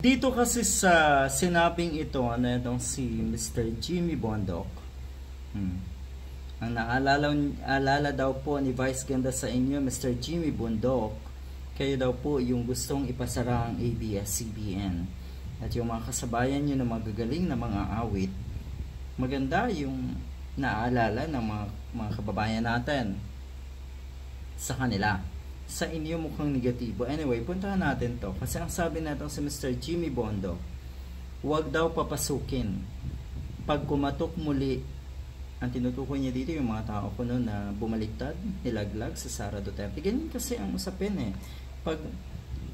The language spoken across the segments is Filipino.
Dito kasi sa sinabing ito na itong si Mr. Jimmy Bondoc, ang naalala daw po ni Vice Ganda sa inyo, Mr. Jimmy Bondoc, kayo daw po yung gustong ipasara ang ABS-CBN. At yung mga kasabayan nyo na magagaling na mga awit, maganda yung naalala ng mga kababayan natin sa kanila. Sa inyo mukhang negatibo. Anyway, puntahan natin to. Kasi ang sabi natin si Mr. Jimmy Bondoc, huwag daw papasukin. Pag kumatok muli, ang tinutukoy niya dito yung mga tao ko noon na bumaliktad, nilaglag sa Sara Duterte. Ganyan kasi ang usapin eh.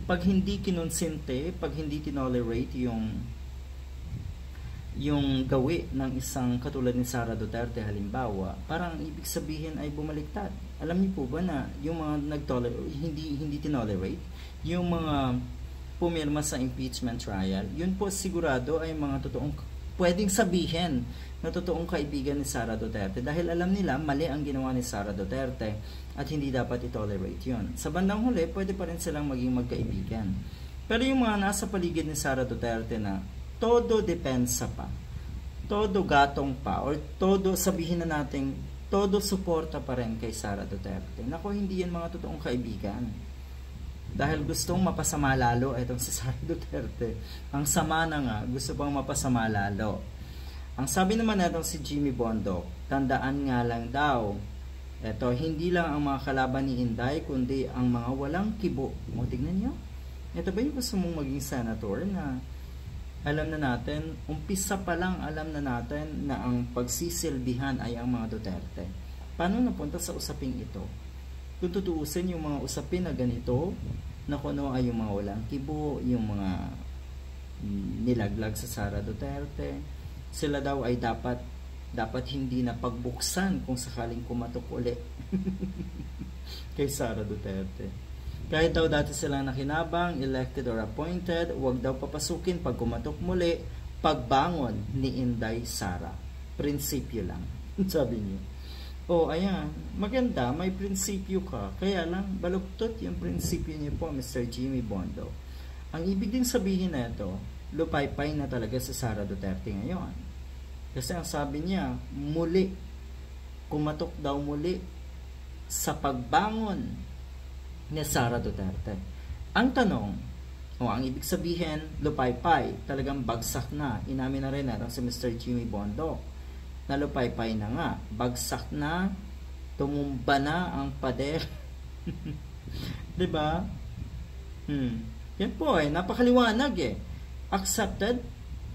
Pag hindi kinonsente, pag hindi tinolerate yung gawi ng isang katulad ni Sara Duterte halimbawa, parang ibig sabihin ay bumaliktad. Alam niyo po ba na yung mga hindi tinolerate, yung mga pumirma sa impeachment trial, yun po sigurado ay mga totoong pwedeng sabihin na totoong kaibigan ni Sara Duterte dahil alam nila mali ang ginawa ni Sara Duterte at hindi dapat itolerate yun. Sa bandang huli, pwede pa rin silang maging magkaibigan. Pero yung mga nasa paligid ni Sara Duterte na todo depensa pa, todo gatong pa, or todo sabihin na natin, todo suporta pa rin kay Sara Duterte. Naku, hindi yan mga totoong kaibigan. Dahil gustong mapasama lalo itong si Sara Duterte. Ang sama na nga, gusto pang mapasama lalo. Ang sabi naman itong si Jimmy Bondoc, tandaan nga lang daw, eto, hindi lang ang mga kalaban ni Inday, kundi ang mga walang kibo. O, tignan nyo. Ito ba yung gusto mong maging senator na alam na natin, umpisa pa lang alam na natin na ang pagsisilbihan ay ang mga Duterte. Paano napunta sa usaping ito? Kung tutuusin yung mga usapin na ganito, na kuno ay yung mga walang kibo, yung mga nilaglag sa Sara Duterte, sila daw ay dapat hindi na pagbuksan kung sakaling kumatok ulit kay Sara Duterte. Kahit daw dati silang nakinabang, elected or appointed, huwag daw papasukin pag kumatok muli, pagbangon ni Inday Sara. Prinsipyo lang, sabi niyo. O, ayan, maganda, may prinsipyo ka. Kaya lang, baluktot yung prinsipyo niyo po, Mr. Jimmy Bondoc. Ang ibig din sabihin na ito, lupaypay na talaga sa Sara Duterte ngayon. Kasi ang sabi niya, muli, kumatok daw muli sa pagbangon ni Sara Duterte. Ang tanong, ang ibig sabihin, lupaypay, talagang bagsak na. Inamin na rin natin si Mr. Jimmy Bondoc na lupaypay na nga. Bagsak na, tumumba na ang pader. Diba? Yan po napakaliwanag Accepted,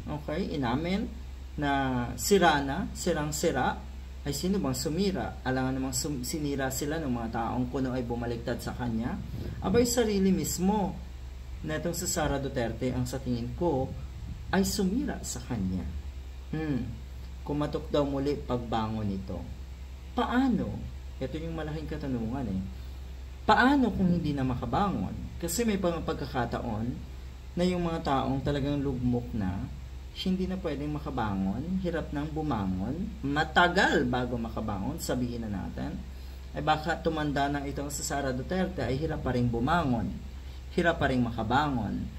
okay, inamin na sirang-sira, ay sino bang sumira? Alangan namang sinira sila ng mga taong kuno ay bumaligtad sa kanya. Abay sarili mismo na itong sa Sara Duterte ang sa tingin ko ay sumira sa kanya. Kumatok daw muli pagbangon nito. Paano? Ito yung malaking katanungan Paano kung hindi na makabangon? Kasi may pagkakataon na yung mga taong talagang lugmok na hindi na pwedeng makabangon, hirap nang bumangon, matagal bago makabangon, sabihin na natin, ay baka tumanda na itong sa Sara Duterte ay hirap pa rin bumangon, hirap pa rin makabangon.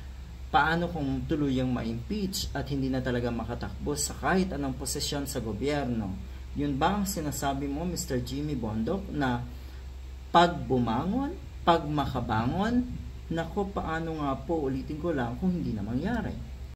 Paano kung tuluyang ma-impeach at hindi na talaga makatakbo sa kahit anong posisyon sa gobyerno? Yun ba ang sinasabi mo, Mr. Jimmy Bondoc, na pag bumangon, pag makabangon, naku, paano nga po, ulitin ko lang, kung hindi na mangyari?